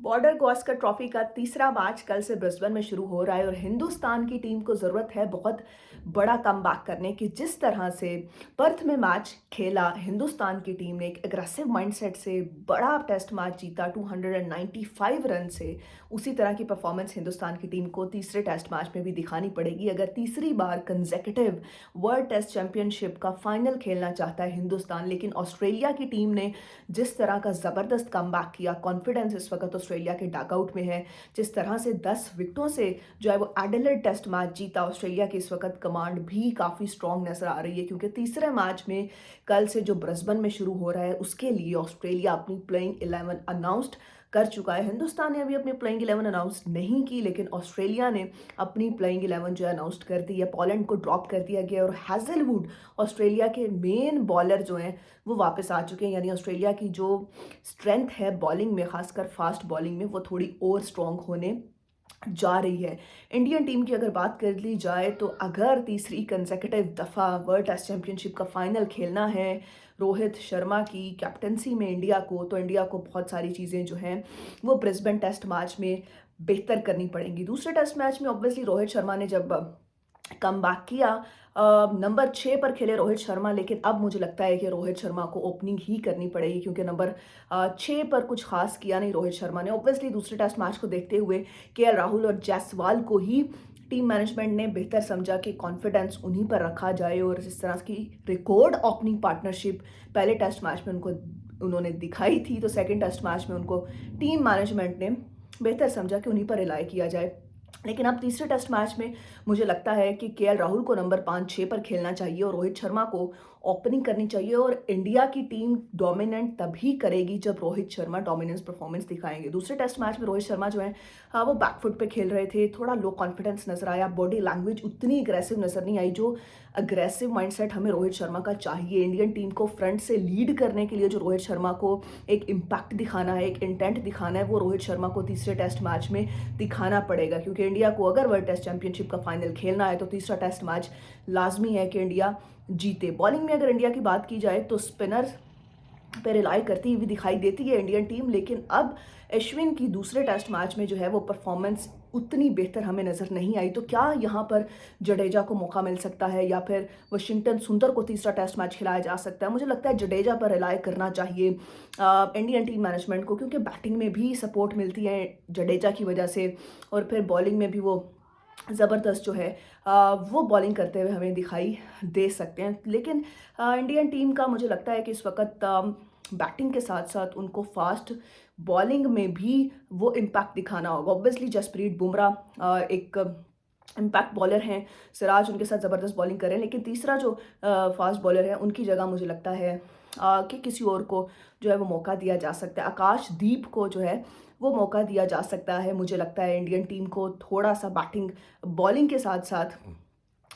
Border Gavaskar trophy का तीसरा match कल से ब्रिस्बेन में शुरू हो रहा है और हिंदुस्तान की टीम को ज़रूरत है बहुत बड़ा कमबैक करने की। जिस तरह से पर्थ में मैच खेला हिंदुस्तान की टीम ने, एक एग्रेसिव माइंडसेट से बड़ा टेस्ट मैच जीता 295 रन से, उसी तरह की परफॉर्मेंस हिंदुस्तान की टीम को तीसरे टेस्ट मैच में भी दिखानी पड़ेगी अगर तीसरी बार कंसेक्यूटिव वर्ल्ड टेस्ट चैंपियनशिप का फाइनल खेलना चाहता है हिंदुस्तान। लेकिन ऑस्ट्रेलिया की टीम ने जिस तरह का ज़बरदस्त कमबैक किया, कॉन्फिडेंस इस वक्त ऑस्ट्रेलिया के डगआउट में है। जिस तरह से 10 विकेटों से जो है वो एडिलेड टेस्ट मैच जीता, ऑस्ट्रेलिया की इस वक्त कमांड भी काफ़ी स्ट्रॉन्ग नजर आ रही है क्योंकि तीसरे मैच में कल से जो ब्रिस्बेन में शुरू हो रहा है उसके लिए ऑस्ट्रेलिया अपनी प्लेइंग 11 अनाउंस्ड कर चुका है। हिंदुस्तान ने अभी अपनी प्लेइंग 11 अनाउंस नहीं की, लेकिन ऑस्ट्रेलिया ने अपनी प्लेइंग 11 जो है अनाउंस कर दी है। पोलैंड को ड्रॉप कर दिया गया और हैजलवुड ऑस्ट्रेलिया के मेन बॉलर जो हैं वो वापस आ चुके हैं। यानी ऑस्ट्रेलिया की जो स्ट्रेंथ है बॉलिंग में, खासकर फास्ट बॉलिंग में, वो थोड़ी और स्ट्रॉन्ग होने जा रही है। इंडियन टीम की अगर बात कर ली जाए तो अगर तीसरी कंसेक्यूटिव दफ़ा वर्ल्ड टेस्ट चैंपियनशिप का फाइनल खेलना है रोहित शर्मा की कैप्टनसी में इंडिया को, तो इंडिया को बहुत सारी चीज़ें जो हैं वो ब्रिस्बेन टेस्ट मैच में बेहतर करनी पड़ेंगी। दूसरे टेस्ट मैच में ऑब्वियसली रोहित शर्मा ने जब कमबैक किया, नंबर 6 पर खेले रोहित शर्मा, लेकिन अब मुझे लगता है कि रोहित शर्मा को ओपनिंग ही करनी पड़ेगी क्योंकि नंबर 6 पर कुछ खास किया नहीं रोहित शर्मा ने। ऑब्वियसली दूसरे टेस्ट मैच को देखते हुए केएल राहुल और जायसवाल को ही टीम मैनेजमेंट ने बेहतर समझा कि कॉन्फिडेंस उन्हीं पर रखा जाए और जिस तरह की रिकॉर्ड ओपनिंग पार्टनरशिप पहले टेस्ट मैच में उन्होंने दिखाई थी, तो सेकेंड टेस्ट मैच में उनको टीम मैनेजमेंट ने बेहतर समझा कि उन्हीं पर रिलाई किया जाए। लेकिन अब तीसरे टेस्ट मैच में मुझे लगता है कि केएल राहुल को नंबर 5-6 पर खेलना चाहिए और रोहित शर्मा को ओपनिंग करनी चाहिए। और इंडिया की टीम डोमिनेंट तभी करेगी जब रोहित शर्मा डोमिनेंस परफॉर्मेंस दिखाएंगे। दूसरे टेस्ट मैच में रोहित शर्मा जो है वो बैकफुट पे खेल रहे थे, थोड़ा लो कॉन्फिडेंस नजर आया, बॉडी लैंग्वेज उतनी अग्रेसिव नजर नहीं आई जो अग्रेसिव माइंडसेट हमें रोहित शर्मा का चाहिए। इंडियन टीम को फ्रंट से लीड करने के लिए जो रोहित शर्मा को एक इम्पैक्ट दिखाना है, एक इंटेंट दिखाना है, वो रोहित शर्मा को तीसरे टेस्ट मैच में दिखाना पड़ेगा क्योंकि इंडिया को अगर वर्ल्ड टेस्ट चैंपियनशिप का फाइनल खेलना है तो तीसरा टेस्ट मैच लाजमी है कि इंडिया जीते। बॉलिंग में अगर इंडिया की बात की जाए तो स्पिनर पे रिलाई करती हुई दिखाई देती है इंडियन टीम, लेकिन अब अश्विन की दूसरे टेस्ट मैच में जो है वो परफॉर्मेंस उतनी बेहतर हमें नज़र नहीं आई। तो क्या यहाँ पर जडेजा को मौका मिल सकता है या फिर वाशिंगटन सुंदर को तीसरा टेस्ट मैच खिलाया जा सकता है? मुझे लगता है जडेजा पर रिलाई करना चाहिए इंडियन टीम मैनेजमेंट को क्योंकि बैटिंग में भी सपोर्ट मिलती है जडेजा की वजह से और फिर बॉलिंग में भी वो ज़बरदस्त जो है वो बॉलिंग करते हुए हमें दिखाई दे सकते हैं। लेकिन इंडियन टीम का मुझे लगता है कि इस वक्त बैटिंग के साथ साथ उनको फास्ट बॉलिंग में भी वो इम्पैक्ट दिखाना होगा। ऑब्वियसली जसप्रीत बुमराह एक इम्पैक्ट बॉलर हैं, सिराज उनके साथ ज़बरदस्त बॉलिंग कर रहे हैं, लेकिन तीसरा जो फास्ट बॉलर है उनकी जगह मुझे लगता है कि किसी और को जो है वो मौका दिया जा सकता है। आकाशदीप को जो है वो मौका दिया जा सकता है। मुझे लगता है इंडियन टीम को थोड़ा सा बैटिंग बॉलिंग के साथ साथ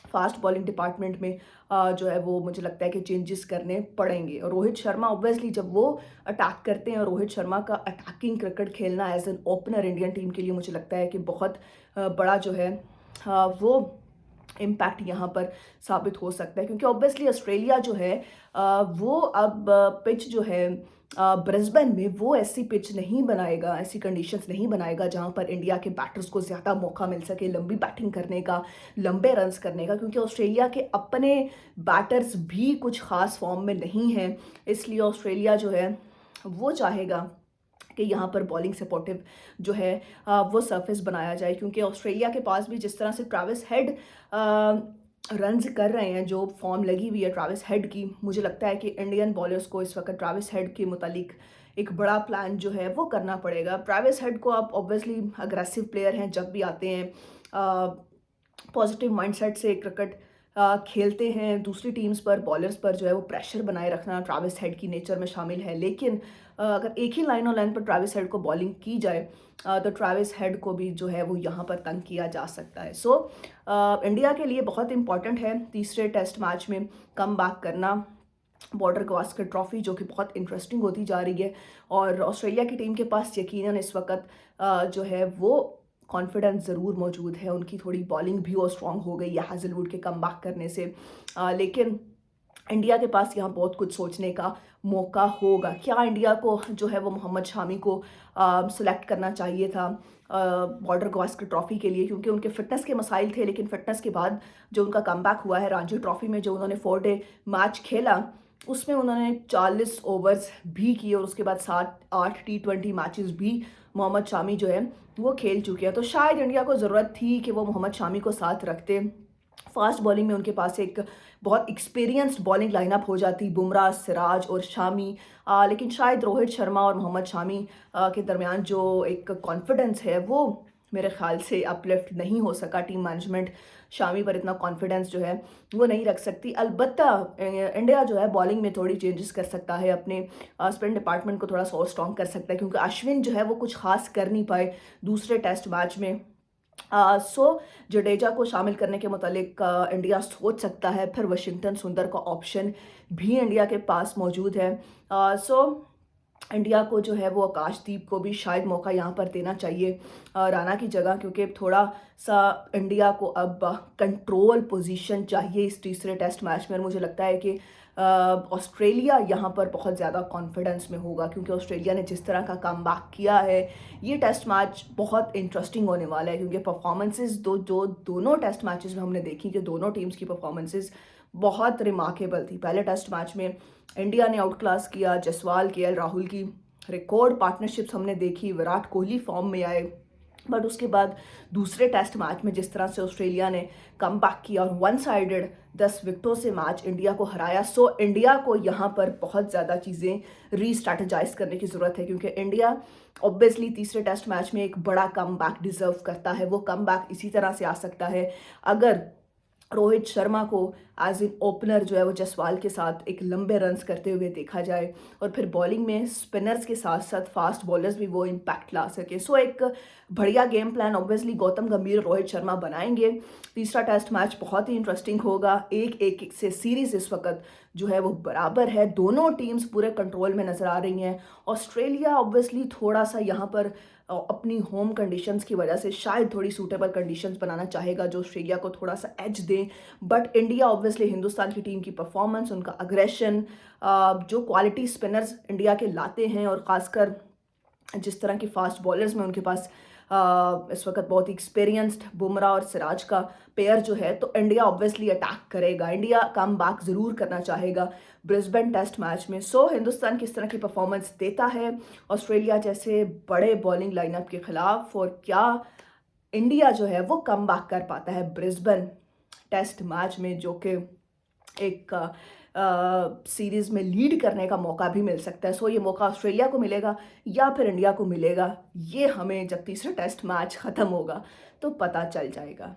फास्ट बॉलिंग डिपार्टमेंट में जो है वो मुझे लगता है कि चेंजेस करने पड़ेंगे। और रोहित शर्मा ऑब्वियसली जब वो अटैक करते हैं और रोहित शर्मा का अटैकिंग क्रिकेट खेलना as an opener Indian team के लिए मुझे लगता है कि बहुत बड़ा जो है वो इम्पैक्ट यहाँ पर साबित हो सकता है क्योंकि ऑब्वियसली ऑस्ट्रेलिया जो है वो अब पिच जो है ब्रिस्बेन में वो ऐसी पिच नहीं बनाएगा, ऐसी कंडीशंस नहीं बनाएगा जहाँ पर इंडिया के बैटर्स को ज़्यादा मौका मिल सके लंबी बैटिंग करने का, लंबे रन्स करने का, क्योंकि ऑस्ट्रेलिया के अपने बैटर्स भी कुछ खास फॉर्म में नहीं हैं। इसलिए ऑस्ट्रेलिया जो है वो चाहेगा कि यहाँ पर बॉलिंग सपोर्टिव जो है वो सरफेस बनाया जाए क्योंकि ऑस्ट्रेलिया के पास भी जिस तरह से ट्रैविस हेड रन्स कर रहे हैं, जो फॉर्म लगी हुई है ट्रैविस हेड की, मुझे लगता है कि इंडियन बॉलर्स को इस वक्त ट्रैविस हेड के मुतालिक एक बड़ा प्लान जो है वो करना पड़ेगा। ट्रैविस हेड को आप ऑब्वियसली अग्रेसिव प्लेयर हैं, जब भी आते हैं पॉजिटिव माइंडसेट से क्रिकेट खेलते हैं, दूसरी टीम्स पर बॉलर्स पर जो है वो प्रेशर बनाए रखना ट्रैविस हेड की नेचर में शामिल है। लेकिन अगर एक ही लाइन और लाइन पर ट्रैविस हेड को बॉलिंग की जाए तो ट्रैविस हेड को भी जो है वो यहाँ पर तंग किया जा सकता है। सो इंडिया के लिए बहुत इंपॉर्टेंट है तीसरे टेस्ट मैच में कम बैक करना, बॉर्डर गावस्कर ट्रॉफी जो कि बहुत इंटरेस्टिंग होती जा रही है। और ऑस्ट्रेलिया की टीम के पास यकीनन इस वक्त जो है वो कॉन्फिडेंस ज़रूर मौजूद है, उनकी थोड़ी बॉलिंग भी और स्ट्रॉन्ग हो गई है हैजलवुड के कमबैक करने से। लेकिन इंडिया के पास यहाँ बहुत कुछ सोचने का मौका होगा। क्या इंडिया को जो है वो मोहम्मद शामी को सेलेक्ट करना चाहिए था बॉर्डर गावस्कर ट्रॉफ़ी के लिए, क्योंकि उनके फ़िटनेस के मसाइल थे, लेकिन फ़िटनेस के बाद जो उनका कमबैक हुआ है रणजी ट्रॉफ़ी में, जो उन्होंने 4 डे मैच खेला, उसमें उन्होंने 40 ओवर्स भी किए और उसके बाद 7-8 टी20 मैचेस भी मोहम्मद शामी जो है वो खेल चुके हैं। तो शायद इंडिया को ज़रूरत थी कि वो मोहम्मद शामी को साथ रखते। फास्ट बॉलिंग में उनके पास एक बहुत एक्सपीरियंस्ड बॉलिंग लाइनअप हो जाती, बुमराह, सिराज और शामी। लेकिन शायद रोहित शर्मा और मोहम्मद शामी के दरमियान जो एक कॉन्फिडेंस है वो मेरे ख्याल से अपलिफ्ट नहीं हो सका। टीम मैनेजमेंट शामी पर इतना कॉन्फिडेंस जो है वो नहीं रख सकती। अलबत्ता इंडिया जो है बॉलिंग में थोड़ी चेंजेस कर सकता है, अपने स्पिन डिपार्टमेंट को थोड़ा सा और स्ट्रॉन्ग कर सकता है, क्योंकि अश्विन जो है वो कुछ खास कर नहीं पाए दूसरे टेस्ट मैच में। जडेजा को शामिल करने के मुतालिक इंडिया सोच सकता है। फिर वाशिंगटन सुंदर का ऑप्शन भी इंडिया के पास मौजूद है। इंडिया को जो है वो आकाशदीप को भी शायद मौका यहाँ पर देना चाहिए राणा की जगह, क्योंकि थोड़ा सा इंडिया को अब कंट्रोल पोजीशन चाहिए इस तीसरे टेस्ट मैच में। और मुझे लगता है कि ऑस्ट्रेलिया यहाँ पर बहुत ज़्यादा कॉन्फिडेंस में होगा, क्योंकि ऑस्ट्रेलिया ने जिस तरह का कमबैक किया है, ये टेस्ट मैच बहुत इंटरेस्टिंग होने वाला है, क्योंकि परफॉर्मेंसेस दोनों टेस्ट मैचेस में हमने देखी कि दोनों टीम्स की परफॉर्मेंसेस बहुत रिमार्केबल थी। पहले टेस्ट मैच में इंडिया ने आउट क्लास किया, जसवाल, केएल राहुल की रिकॉर्ड पार्टनरशिप्स हमने देखी, विराट कोहली फॉर्म में आए। बट उसके बाद दूसरे टेस्ट मैच में जिस तरह से ऑस्ट्रेलिया ने कमबैक किया और वन साइडेड 10 विकेटों से मैच इंडिया को हराया, सो इंडिया को यहाँ पर बहुत ज़्यादा चीज़ें रीस्ट्रैटेजाइज करने की ज़रूरत है, क्योंकि इंडिया ऑब्वियसली तीसरे टेस्ट मैच में एक बड़ा कमबैक डिजर्व करता है। वो कमबैक इसी तरह से आ सकता है अगर रोहित शर्मा को एज इन ओपनर जो है वो जसवाल के साथ एक लंबे रन्स करते हुए देखा जाए, और फिर बॉलिंग में स्पिनर्स के साथ साथ फास्ट बॉलर्स भी वो इम्पैक्ट ला सके। सो एक बढ़िया गेम प्लान ऑब्वियसली गौतम गंभीर, रोहित शर्मा बनाएंगे। तीसरा टेस्ट मैच बहुत ही इंटरेस्टिंग होगा। एक से सीरीज इस वक्त जो है वो बराबर है, दोनों टीम्स पूरे कंट्रोल में नजर आ रही हैं। ऑस्ट्रेलिया ऑब्वियसली थोड़ा सा यहाँ पर अपनी होम कंडीशंस की वजह से शायद थोड़ी सूटेबल कंडीशंस बनाना चाहेगा जो ऑस्ट्रेलिया को थोड़ा सा एज दें। बट इंडिया ऑब्वियसली हिंदुस्तान की टीम की परफॉर्मेंस, उनका अग्रेशन, जो क्वालिटी स्पिनर्स इंडिया के लाते हैं, और ख़ासकर जिस तरह की फास्ट बॉलर्स में उनके पास इस वक्त बहुत एक्सपीरियंस्ड बुमराह और सिराज का पेयर जो है, तो इंडिया ऑब्वियसली अटैक करेगा। इंडिया कम बैक ज़रूर करना चाहेगा ब्रिस्बेन टेस्ट मैच में। सो हिंदुस्तान किस तरह की परफॉर्मेंस देता है ऑस्ट्रेलिया जैसे बड़े बॉलिंग लाइनअप के खिलाफ, और क्या इंडिया जो है वो कम बैक कर पाता है ब्रिस्बेन टेस्ट मैच में, जो कि एक सीरीज़ में लीड करने का मौका भी मिल सकता है। सो ये मौका ऑस्ट्रेलिया को मिलेगा या फिर इंडिया को मिलेगा, ये हमें जब तीसरा टेस्ट मैच ख़त्म होगा तो पता चल जाएगा।